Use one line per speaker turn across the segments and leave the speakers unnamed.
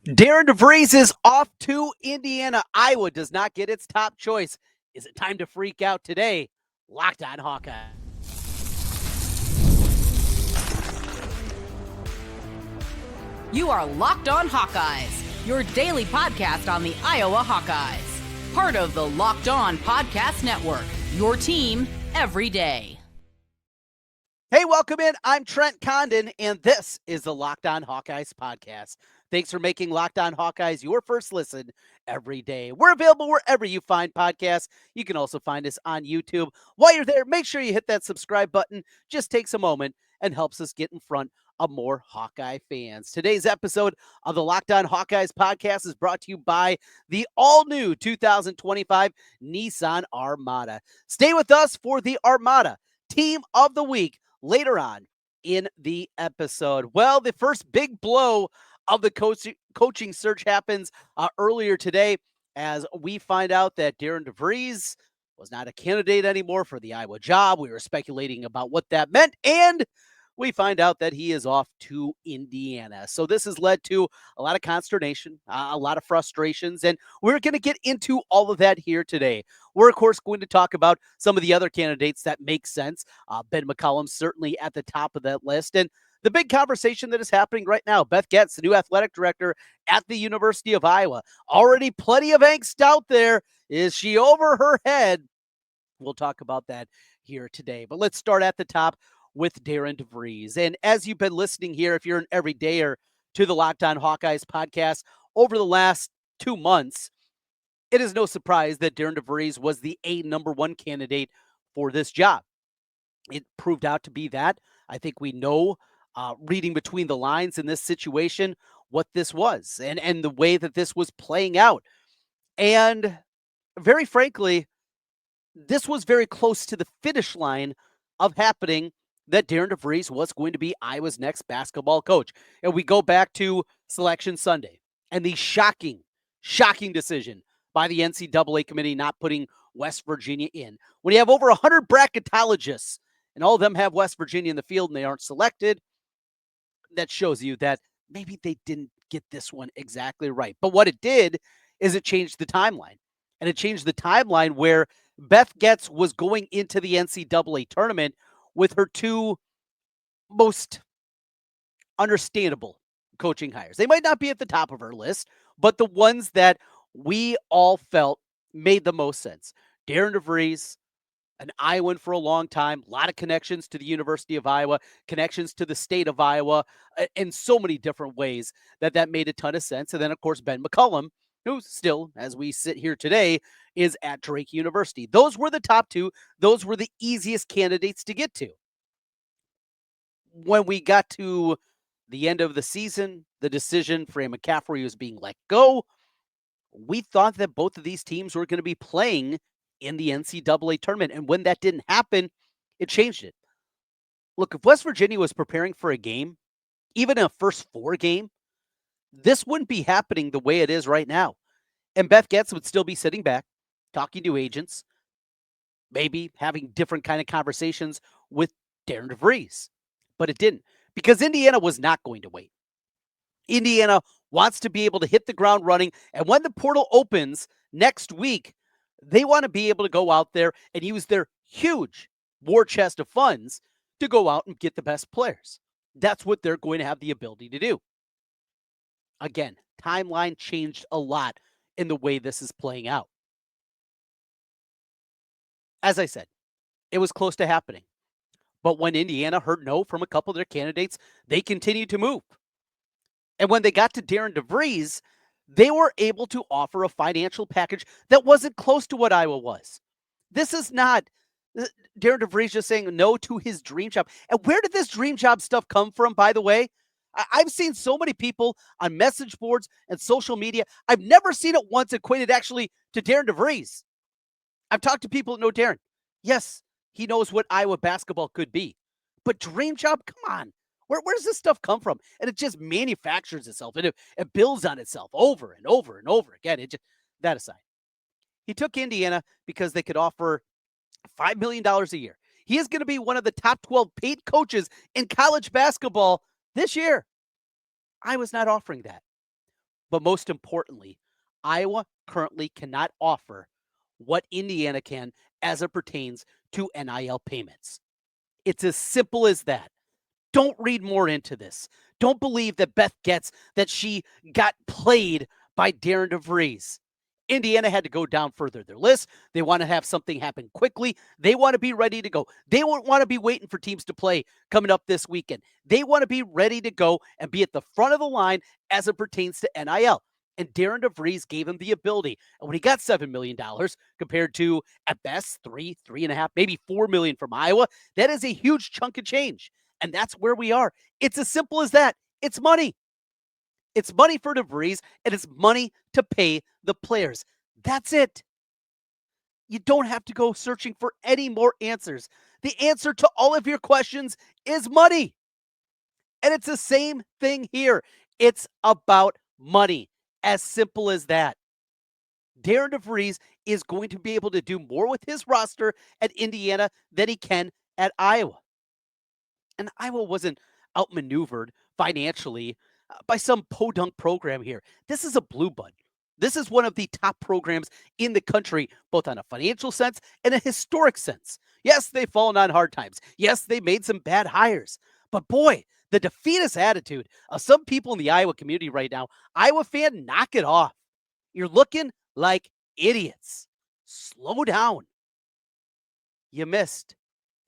Darian DeVries is off to Indiana. Iowa does not get its top choice. Is it time to freak out today? Locked on Hawkeye.
You are Locked On Hawkeyes, your daily podcast on the Iowa Hawkeyes. Part of the Locked On Podcast Network, your team every day.
Hey, welcome in. I'm Trent Condon, and this is the Locked On Hawkeyes podcast. Thanks for making Locked On Hawkeyes your first listen every day. We're available wherever you find podcasts. You can also find us on YouTube. While you're there, make sure you hit that subscribe button. Just takes a moment and helps us get in front of more Hawkeye fans. Today's episode of the Locked On Hawkeyes podcast is brought to you by the all-new 2025 Nissan Armada. Stay with us for the Armada Team of the Week later on in the episode. Well, the first big blow of the coaching search happens earlier today as we find out that Darian DeVries was not a candidate anymore for the Iowa job. We were speculating about what that meant, and we find out that he is off to Indiana. So this has led to a lot of consternation, a lot of frustrations, and we're going to get into all of that here today. We're, of course, going to talk about some of the other candidates that make sense. Ben McCollum certainly at the top of that list. And the big conversation that is happening right now, Beth Goetz, the new athletic director at the University of Iowa. Already plenty of angst out there. Is she over her head? We'll talk about that here today. But let's start at the top with Darian DeVries. And as you've been listening here, if you're an everydayer to the Locked On Hawkeyes podcast over the last 2 months, it is no surprise that Darian DeVries was the number one candidate for this job. It proved out to be that. I think we know, reading between the lines in this situation, what this was and the way that this was playing out. And very frankly, this was very close to the finish line of happening that Darian DeVries was going to be Iowa's next basketball coach. And we go back to Selection Sunday and the shocking decision by the NCAA committee not putting West Virginia in. When you have over 100 bracketologists and all of them have West Virginia in the field and they aren't selected, that shows you that maybe they didn't get this one exactly right. But what it did is it changed the timeline. And it changed the timeline where Beth Goetz was going into the NCAA tournament with her two most understandable coaching hires. They might not be at the top of her list, but the ones that we all felt made the most sense. Darian DeVries, an Iowan for a long time, a lot of connections to the University of Iowa, connections to the state of Iowa, in so many different ways that made a ton of sense. And then, of course, Ben McCollum, who still, as we sit here today, is at Drake University. Those were the top two. Those were the easiest candidates to get to. When we got to the end of the season, the decision for McCaffrey was being let go. We thought that both of these teams were going to be playing in the NCAA tournament. And when that didn't happen, it changed it. Look, if West Virginia was preparing for a game, even a first four game, this wouldn't be happening the way it is right now. And Beth Goetz would still be sitting back, talking to agents, maybe having different kind of conversations with Darian DeVries. But it didn't, because Indiana was not going to wait. Indiana wants to be able to hit the ground running. And when the portal opens next week, they want to be able to go out there and use their huge war chest of funds to go out and get the best players. That's what they're going to have the ability to do. Again, timeline changed a lot in the way this is playing out. As I said, it was close to happening. But when Indiana heard no from a couple of their candidates, they continued to move. And when they got to Darian DeVries, they were able to offer a financial package that wasn't close to what Iowa was. This is not Darian DeVries just saying no to his dream job. And where did this dream job stuff come from, by the way? I've seen so many people on message boards and social media. I've never seen it once equated actually to Darian DeVries. I've talked to people that know Darian. Yes, he knows what Iowa basketball could be. But dream job? Come on. Where does this stuff come from? And it just manufactures itself. And it builds on itself over and over and over again. That aside. He took Indiana because they could offer $5 million a year. He is going to be one of the top 12 paid coaches in college basketball this year. I was not offering that. But most importantly, Iowa currently cannot offer what Indiana can as it pertains to NIL payments. It's as simple as that. Don't read more into this. Don't believe that Beth Goetz, that she got played by Darian DeVries. Indiana had to go down further their list. They want to have something happen quickly. They want to be ready to go. They don't want to be waiting for teams to play coming up this weekend. They want to be ready to go and be at the front of the line as it pertains to NIL. And Darian DeVries gave him the ability. And when he got $7 million compared to, at best, three and a half, maybe $4 million from Iowa, that is a huge chunk of change. And that's where we are. It's as simple as that. It's money. It's money for DeVries, and it's money to pay the players. That's it. You don't have to go searching for any more answers. The answer to all of your questions is money. And it's the same thing here. It's about money. As simple as that. Darian DeVries is going to be able to do more with his roster at Indiana than he can at Iowa. And Iowa wasn't outmaneuvered financially by some podunk program here. This is a blue blood. This is one of the top programs in the country, both on a financial sense and a historic sense. Yes, they've fallen on hard times. Yes, they made some bad hires. But boy, the defeatist attitude of some people in the Iowa community right now, Iowa fan, knock it off. You're looking like idiots. Slow down. You missed.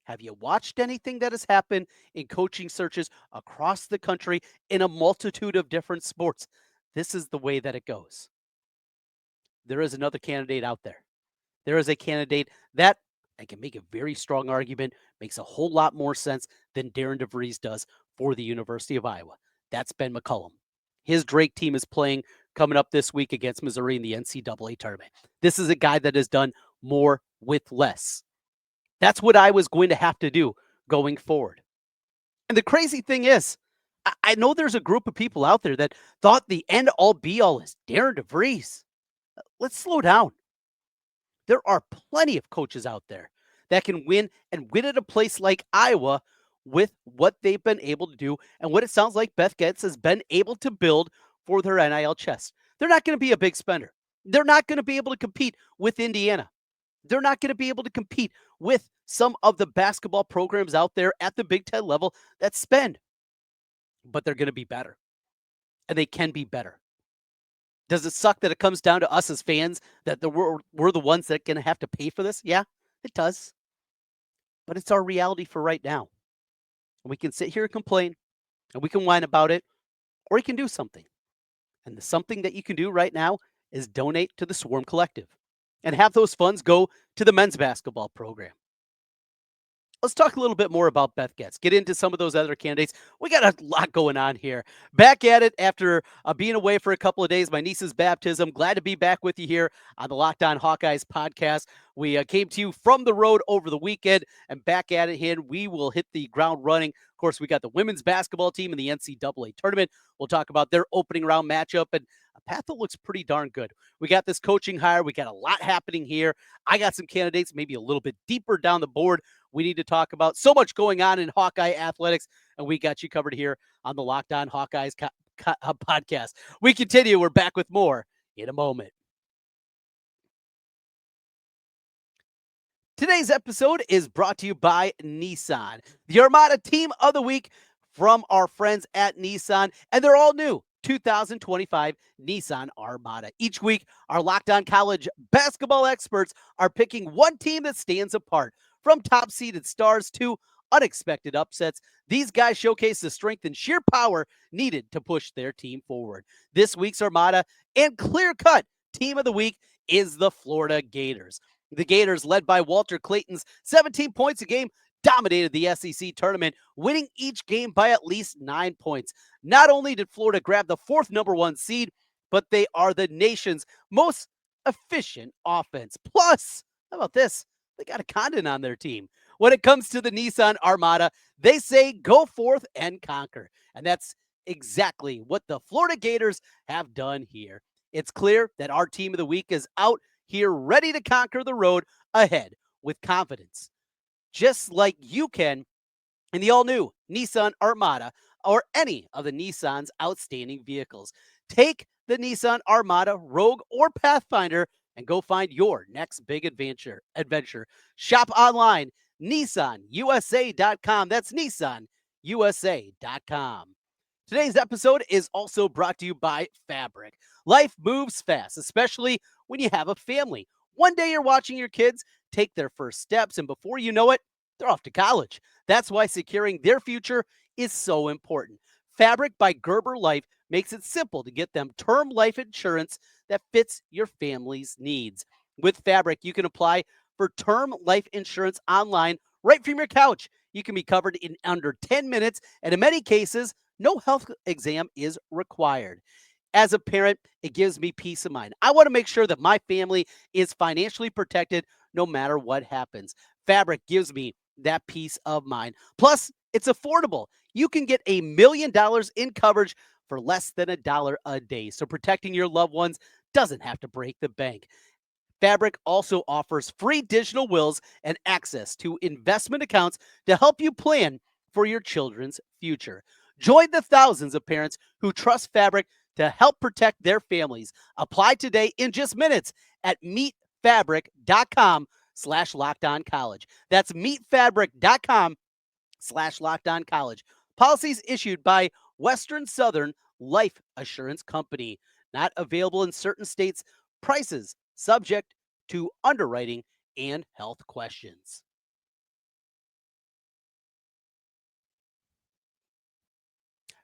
Have you watched anything that has happened in coaching searches across the country in a multitude of different sports? This is the way that it goes. There is another candidate out there. There is a candidate that I can make a very strong argument, makes a whole lot more sense than Darian DeVries does for the University of Iowa. That's Ben McCollum. His Drake team is playing coming up this week against Missouri in the NCAA tournament. This is a guy that has done more with less. That's what I was going to have to do going forward. And the crazy thing is, I know there's a group of people out there that thought the end-all be-all is Darian DeVries. Let's slow down. There are plenty of coaches out there that can win and win at a place like Iowa with what they've been able to do and what it sounds like Beth Goetz has been able to build for their NIL chest. They're not going to be a big spender. They're not going to be able to compete with Indiana. They're not going to be able to compete with some of the basketball programs out there at the Big Ten level that spend. But they're going to be better. And they can be better. Does it suck that it comes down to us as fans that we're the ones that are going to have to pay for this? Yeah, it does. But it's our reality for right now. And we can sit here and complain, and we can whine about it, or you can do something. And the something that you can do right now is donate to the Swarm Collective and have those funds go to the men's basketball program. Let's talk a little bit more about Beth Goetz. Get into some of those other candidates. We got a lot going on here. Back at it after being away for a couple of days, my niece's baptism. Glad to be back with you here on the Locked On Hawkeyes podcast. We came to you from the road over the weekend and back at it here. We will hit the ground running. Of course, we got the women's basketball team in the NCAA tournament. We'll talk about their opening round matchup and a path that looks pretty darn good. We got this coaching hire. We got a lot happening here. I got some candidates maybe a little bit deeper down the board we need to talk about. So much going on in Hawkeye athletics, and we got you covered here on the Locked On Hawkeyes podcast. We continue. We're back with more in a moment. Today's episode is brought to you by Nissan, the Armada Team of the Week from our friends at Nissan, and they're all new 2025 Nissan Armada. Each week, our Locked On College basketball experts are picking one team that stands apart. From top-seeded stars to unexpected upsets, these guys showcase the strength and sheer power needed to push their team forward. This week's Armada and clear-cut team of the week is the Florida Gators. The Gators, led by Walter Clayton's 17 points a game, dominated the SEC tournament, winning each game by at least 9 points. Not only did Florida grab the fourth number one seed, but they are the nation's most efficient offense. Plus, how about this? They got a Condon on their team. When it comes to the Nissan Armada, they say go forth and conquer. And that's exactly what the Florida Gators have done here. It's clear that our team of the week is out here ready to conquer the road ahead with confidence. Just like you can in the all-new Nissan Armada or any of the Nissan's outstanding vehicles. Take the Nissan Armada, Rogue, or Pathfinder and go find your next big adventure. Shop online, nissanusa.com. That's nissanusa.com. Today's episode is also brought to you by Fabric. Life moves fast, especially when you have a family. One day you're watching your kids take their first steps, and before you know it, they're off to college. That's why securing their future is so important. Fabric by Gerber Life makes it simple to get them term life insurance that fits your family's needs. With Fabric, you can apply for term life insurance online right from your couch. You can be covered in under 10 minutes, and in many cases, no health exam is required. As a parent, it gives me peace of mind. I want to make sure that my family is financially protected no matter what happens. Fabric gives me that peace of mind. Plus, it's affordable. You can get $1 million in coverage for less than $1 a day. So protecting your loved ones doesn't have to break the bank. Fabric also offers free digital wills and access to investment accounts to help you plan for your children's future. Join the thousands of parents who trust Fabric to help protect their families. Apply today in just minutes at meetfabric.com/lockedoncollege. That's meetfabric.com/lockedoncollege. Policies issued by Western Southern Life Assurance Company. Not available in certain states. Prices subject to underwriting and health questions.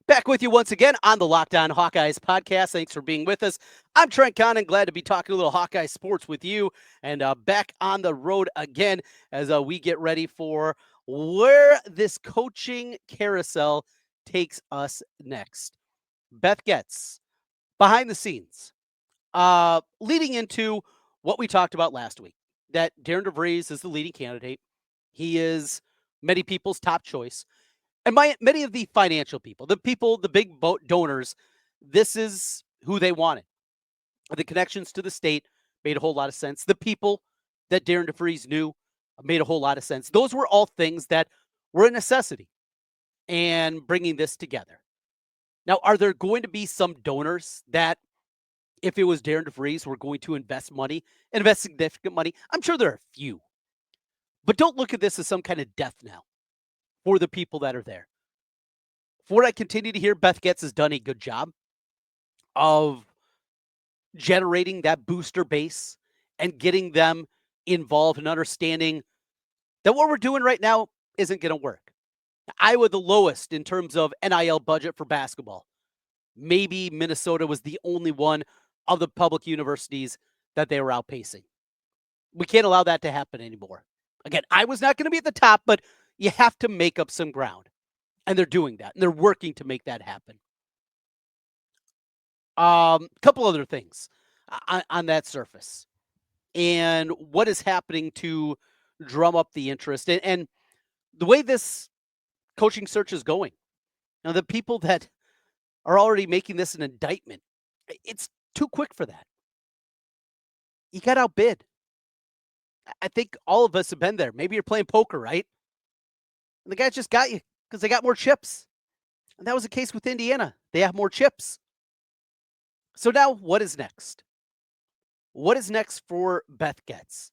Back with you once again on the Locked On Hawkeyes podcast. Thanks for being with us. I'm Trent Condon. Glad to be talking a little Hawkeye sports with you, and back on the road again as we get ready for where this coaching carousel takes us next. Beth Goetz, behind the scenes, leading into what we talked about last week, that Darian DeVries is the leading candidate. He is many people's top choice. And many of the financial people, the big boat donors, this is who they wanted. The connections to the state made a whole lot of sense. The people that Darian DeVries knew made a whole lot of sense. Those were all things that were a necessity in bringing this together. Now, are there going to be some donors that, if it was Darian DeVries, were going to invest significant money? I'm sure there are a few. But don't look at this as some kind of death knell for the people that are there. For what I continue to hear, Beth Goetz has done a good job of generating that booster base and getting them involved and understanding that what we're doing right now isn't going to work. Iowa, the lowest in terms of NIL budget for basketball. Maybe Minnesota was the only one of the public universities that they were outpacing. We can't allow that to happen anymore. Again, Iowa's not going to be at the top, but you have to make up some ground. And they're doing that. And they're working to make that happen. Couple other things on that surface. And what is happening to drum up the interest. And the way this coaching search is going. Now, the people that are already making this an indictment, it's too quick for that. You got outbid. I think all of us have been there. Maybe you're playing poker, right? And the guy just got you because they got more chips. And that was the case with Indiana. They have more chips. So now what is next? What is next for Beth Goetz?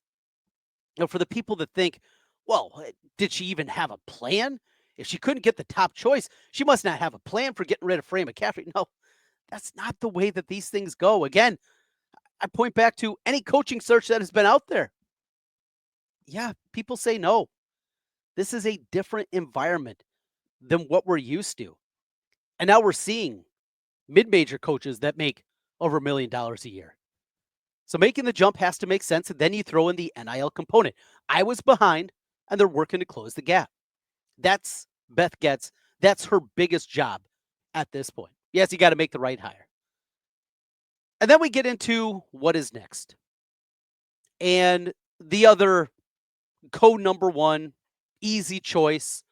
Now, for the people that think, well, did she even have a plan? If she couldn't get the top choice, she must not have a plan for getting rid of Fran McCaffrey. No, that's not the way that these things go. Again, I point back to any coaching search that has been out there. Yeah, people say no. This is a different environment than what we're used to. And now we're seeing mid-major coaches that make over $1 million a year. So making the jump has to make sense, and then you throw in the NIL component. I was behind, and they're working to close the gap. That's Beth Goetz. That's her biggest job at this point. Yes, you got to make the right hire. And then we get into what is next. And the other number one, easy choice,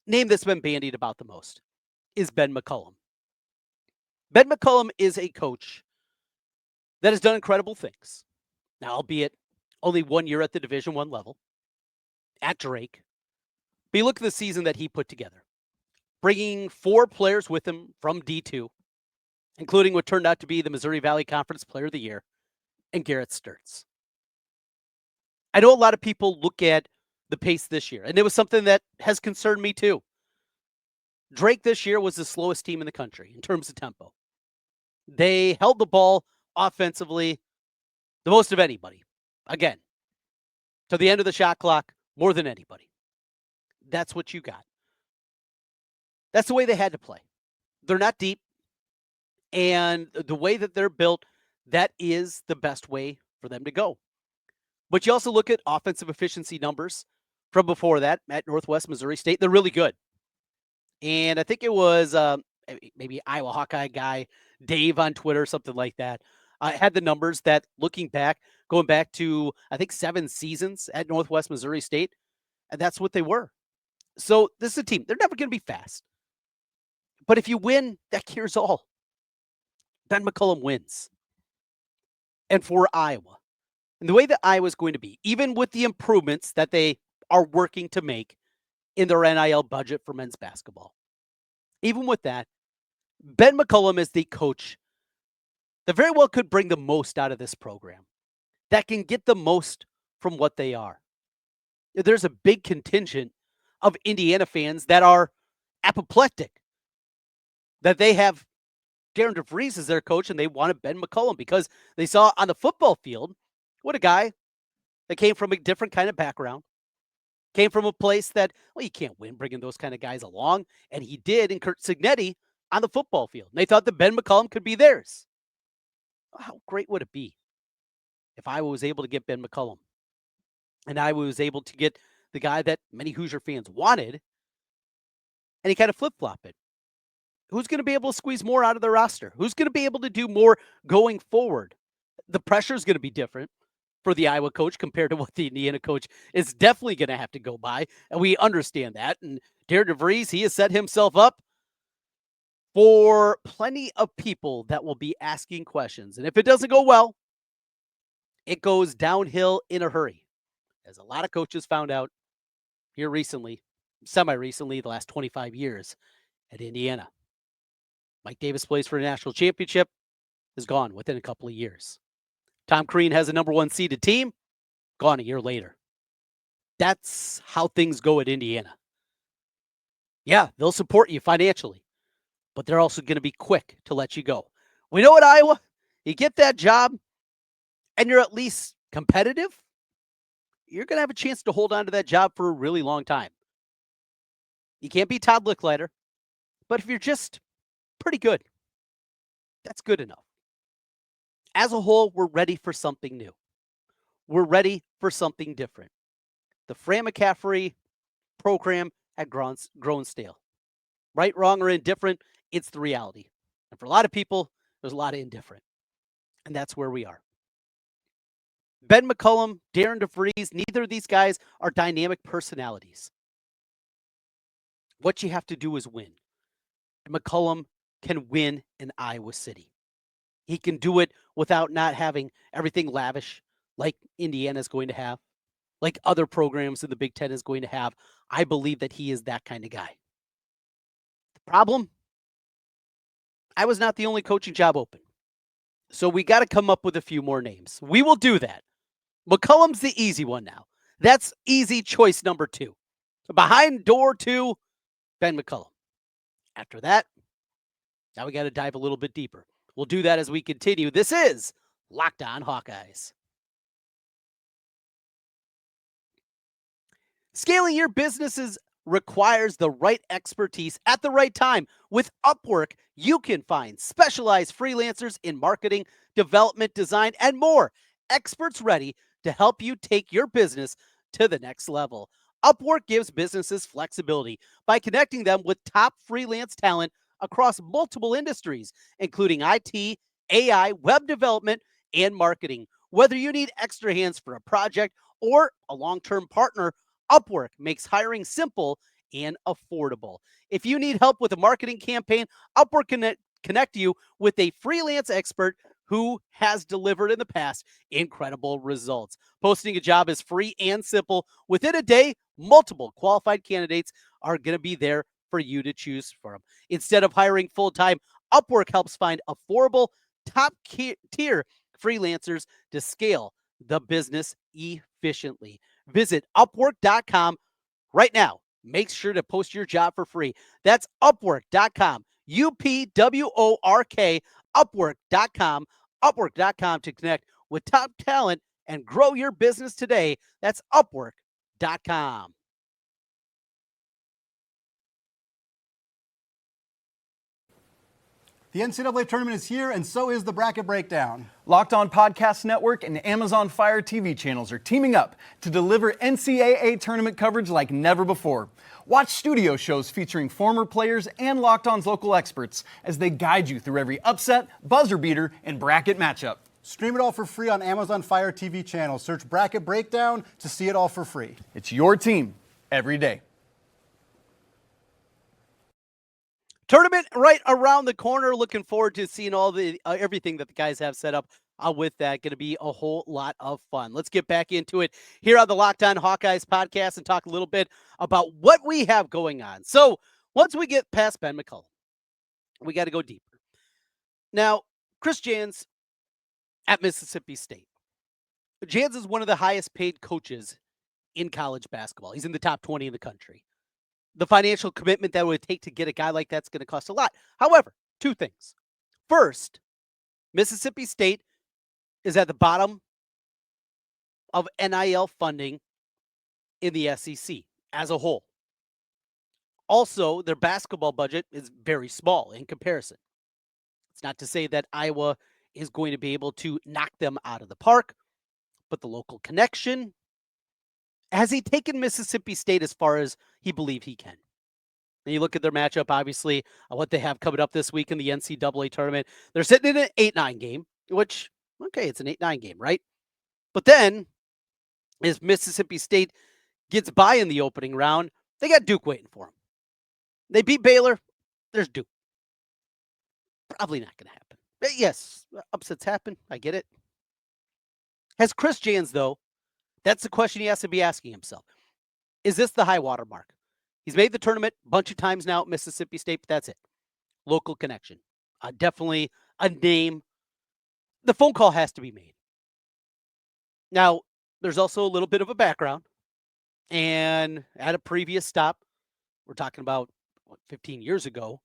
name that's been bandied about the most, is Ben McCollum. Ben McCollum is a coach that has done incredible things. Now, albeit only 1 year at the Division I level, at Drake. But you look at the season that he put together, bringing 4 players with him from D2 including what turned out to be the Missouri Valley Conference Player of the Year, and Garrett Sturtz. I know a lot of people look at the pace this year, and it was something that has concerned me too. Drake this year was the slowest team in the country in terms of tempo. They held the ball offensively the most of anybody. Again, to the end of the shot clock, more than anybody. That's what you got. That's the way they had to play. They're not deep. And the way that they're built, that is the best way for them to go. But you also look at offensive efficiency numbers from before that at Northwest Missouri State. They're really good. And I think it was maybe Iowa Hawkeye guy, Dave on Twitter, something like that. I had the numbers that looking back, going back to, I think, 7 seasons at Northwest Missouri State, and that's what they were. So this is a team. They're never going to be fast. But if you win, that cures all. Ben McCollum wins. And for Iowa, and the way that Iowa is going to be, even with the improvements that they are working to make in their NIL budget for men's basketball, even with that, Ben McCollum is the coach that very well could bring the most out of this program, that can get the most from what they are. There's a big contingent of Indiana fans that are apoplectic, that they have Darian DeVries as their coach and they wanted Ben McCollum because they saw on the football field what a guy that came from a different kind of background, came from a place that, well, you can't win bringing those kind of guys along. And he did in Kurt Cignetti on the football field. And they thought that Ben McCollum could be theirs. How great would it be if Iowa was able to get Ben McCollum and Iowa was able to get the guy that many Hoosier fans wanted, and he kind of flip-flop it? Who's going to be able to squeeze more out of the roster? Who's going to be able to do more going forward? The pressure is going to be different for the Iowa coach compared to what the Indiana coach is definitely going to have to go by, and we understand that. And Darian DeVries, he has set himself up for plenty of people that will be asking questions. And if it doesn't go well, it goes downhill in a hurry, as a lot of coaches found out here recently, semi-recently, the last 25 years at Indiana. Mike Davis plays for a national championship, is gone within a couple of years. Tom Crean has a number 1 seeded team, gone a year later. That's how things go at Indiana. Yeah, they'll support you financially, but they're also going to be quick to let you go. We know at Iowa, you get that job and you're at least competitive, you're going to have a chance to hold on to that job for a really long time. You can't be Todd Licklider, but if you're just pretty good, that's good enough. As a whole, we're ready for something new. We're ready for something different. The Fran McCaffrey program had grown stale. Right, wrong, or indifferent, it's the reality. And for a lot of people, there's a lot of indifferent. And that's where we are. Ben McCollum, Darian DeVries, neither of these guys are dynamic personalities. What you have to do is win. And McCollum can win in Iowa City. He can do it without not having everything lavish like Indiana is going to have, like other programs in the Big Ten is going to have. I believe that he is that kind of guy. The problem? I was not the only coaching job open. So we got to come up with a few more names. We will do that. McCollum's the easy one now. That's easy choice number 2. Behind door 2, Ben McCollum. After that, now we got to dive a little bit deeper. We'll do that as we continue. This is Locked On Hawkeyes. Scaling your businesses requires the right expertise at the right time. With Upwork, you can find specialized freelancers in marketing, development, design, and more. Experts ready to help you take your business to the next level. Upwork gives businesses flexibility by connecting them with top freelance talent across multiple industries, including IT, AI, web development, and marketing. Whether you need extra hands for a project or a long-term partner, Upwork makes hiring simple and affordable. If you need help with a marketing campaign, Upwork can connect you with a freelance expert who has delivered in the past incredible results. Posting a job is free and simple. Within a day, multiple qualified candidates are going to be there for you to choose from. Instead of hiring full-time, Upwork helps find affordable, top-tier freelancers to scale the business efficiently. Visit Upwork.com right now. Make sure to post your job for free. That's Upwork.com. UPWORK. Upwork.com. Upwork.com to connect with top talent and grow your business today. That's Upwork.com.
The NCAA tournament is here, and so is the bracket breakdown.
Locked On Podcast Network and Amazon Fire TV channels are teaming up to deliver NCAA tournament coverage like never before. Watch studio shows featuring former players and Locked On's local experts as they guide you through every upset, buzzer beater, and bracket matchup.
Stream it all for free on Amazon Fire TV channel. Search Bracket Breakdown to see it all for free.
It's your team every day.
Tournament right around the corner. Looking forward to seeing all the everything that the guys have set up with that. Going to be a whole lot of fun. Let's get back into it here on the Locked On Hawkeyes podcast and talk a little bit about what we have going on. So once we get past Ben McCollum, we got to go deeper. Now, Chris Jans at Mississippi State. Jans is one of the highest paid coaches in college basketball. He's in the top 20 in the country. The financial commitment that it would take to get a guy like that's going to cost a lot. However, two things. First, Mississippi State is at the bottom of NIL funding in the SEC as a whole. Also, their basketball budget is very small in comparison. It's not to say that Iowa is going to be able to knock them out of the park, but the local connection. Has he taken Mississippi State as far as he believes he can? And you look at their matchup, obviously, what they have coming up this week in the NCAA tournament. They're sitting in an 8-9 game, which, okay, it's an 8-9 game, right? But then, as Mississippi State gets by in the opening round, they got Duke waiting for them. They beat Baylor, there's Duke. Probably not going to happen. But yes, upsets happen. I get it. Has Chris Jans, though, that's the question he has to be asking himself. Is this the high water mark? He's made the tournament a bunch of times now at Mississippi State, but that's it. Local connection. Definitely a name. The phone call has to be made. Now, there's also a little bit of a background. And at a previous stop, we're talking about 15 years ago,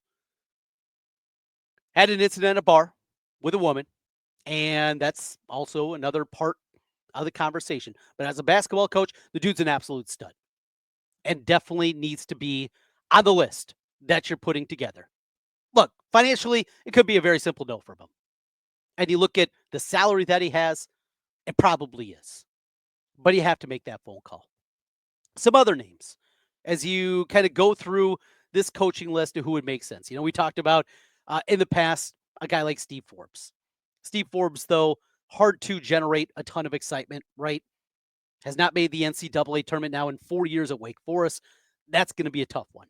had an incident at a bar with a woman. And that's also another part of the conversation. But as a basketball coach, the dude's an absolute stud and definitely needs to be on the list that you're putting together. Look, financially, it could be a very simple no for him. And you look at the salary that he has, it probably is. But you have to make that phone call. Some other names, as you kind of go through this coaching list of who would make sense. You know, we talked about in the past, a guy like Steve Forbes. Steve Forbes, though, hard to generate a ton of excitement, right? Has not made the NCAA tournament now in 4 years at Wake Forest. That's going to be a tough one.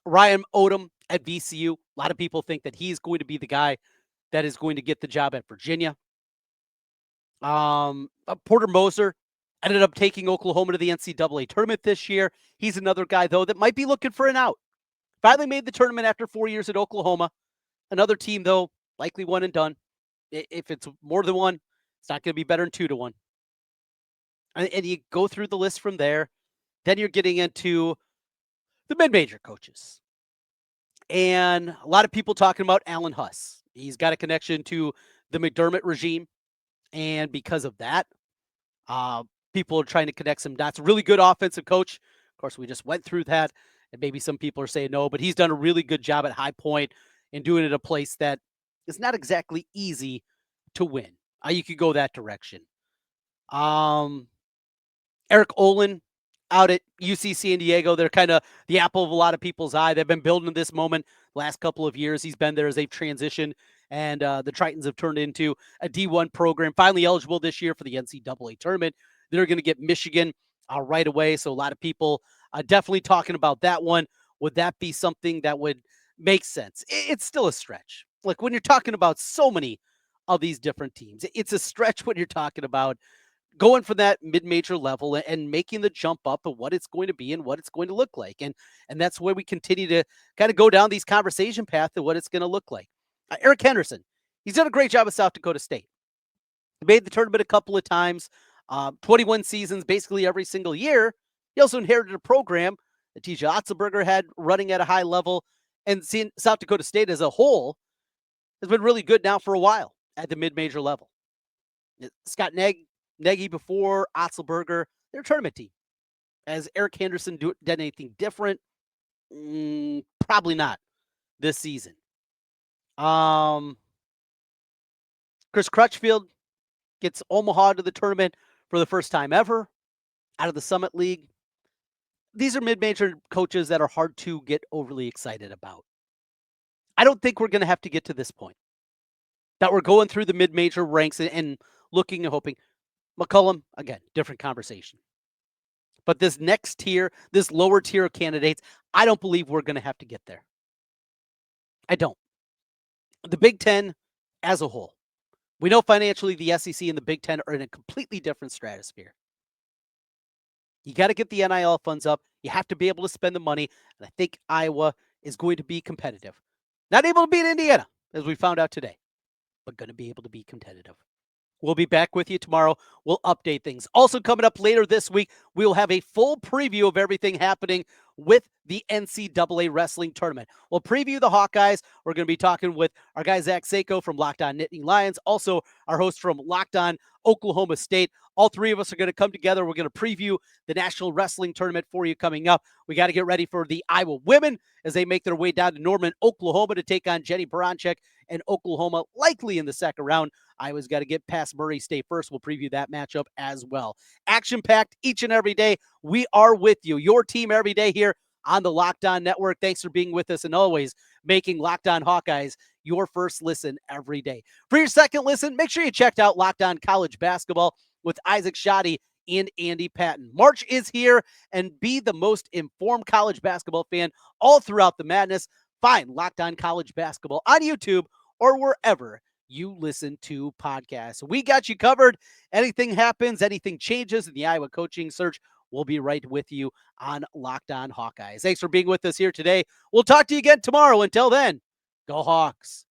Ryan Odom at VCU. A lot of people think that he's going to be the guy that is going to get the job at Virginia. Porter Moser ended up taking Oklahoma to the NCAA tournament this year. He's another guy, though, that might be looking for an out. Finally made the tournament after 4 years at Oklahoma. Another team, though, likely one and done. If it's more than one, it's not going to be better than 2-1. And you go through the list from there. Then you're getting into the mid-major coaches. And a lot of people talking about Alan Huss. He's got a connection to the McDermott regime. And because of that, people are trying to connect some dots. Really good offensive coach. Of course, we just went through that. And maybe some people are saying no, but he's done a really good job at High Point and doing it at a place that is not exactly easy to win. You could go that direction. Eric Olin out at UC San Diego. They're kind of the apple of a lot of people's eye. They've been building this moment last couple of years. He's been there as they've transitioned, and the Tritons have turned into a D1 program. Finally eligible this year for the NCAA tournament. They're going to get Michigan right away. So a lot of people definitely talking about that one. Would that be something that would make sense? It's still a stretch. Like when you're talking about so many of these different teams, it's a stretch when you're talking about going from that mid-major level and making the jump up of what it's going to be and what it's going to look like. And that's where we continue to kind of go down these conversation path of what it's going to look like. Eric Henderson, he's done a great job at South Dakota State. He made the tournament a couple of times, 21 seasons, basically every single year. He also inherited a program that TJ Otzelberger had running at a high level, and seeing South Dakota State as a whole has been really good now for a while at the mid-major level. Scott Nagy before Otzelberger, they're a tournament team. Has Eric Henderson done anything different? Probably not this season. Chris Crutchfield gets Omaha to the tournament for the first time ever out of the Summit League. These are mid-major coaches that are hard to get overly excited about. I don't think we're going to have to get to this point, that we're going through the mid-major ranks and looking and hoping. McCollum, again, different conversation. But this next tier, this lower tier of candidates, I don't believe we're going to have to get there. I don't. The Big Ten as a whole, we know financially the SEC and the Big Ten are in a completely different stratosphere. You got to get the NIL funds up. You have to be able to spend the money. And I think Iowa is going to be competitive. Not able to beat Indiana, as we found out today, but going to be able to be competitive. We'll be back with you tomorrow. We'll update things. Also coming up later this week, we will have a full preview of everything happening with the NCAA wrestling tournament. We'll preview the Hawkeyes. We're going to be talking with our guy Zach Sako from Locked On Nittany Lions, also our host from Locked On Oklahoma State. All three of us are going to come together. We're going to preview the National Wrestling Tournament for you coming up. We got to get ready for the Iowa women as they make their way down to Norman, Oklahoma to take on Jenny Baranczyk and Oklahoma, likely in the second round. Iowa's got to get past Murray State first. We'll preview that matchup as well. Action-packed each and every day. We are with you, your team every day here on the Locked On Network. Thanks for being with us and always making Locked On Hawkeyes your first listen every day. For your second listen, make sure you checked out Locked On College Basketball with Isaac Shoddy and Andy Patton. March is here, and be the most informed college basketball fan all throughout the madness. Find Locked On College Basketball on YouTube or wherever you listen to podcasts. We got you covered. Anything happens, anything changes in the Iowa coaching search, we'll be right with you on Locked On Hawkeyes. Thanks for being with us here today. We'll talk to you again tomorrow. Until then, go Hawks.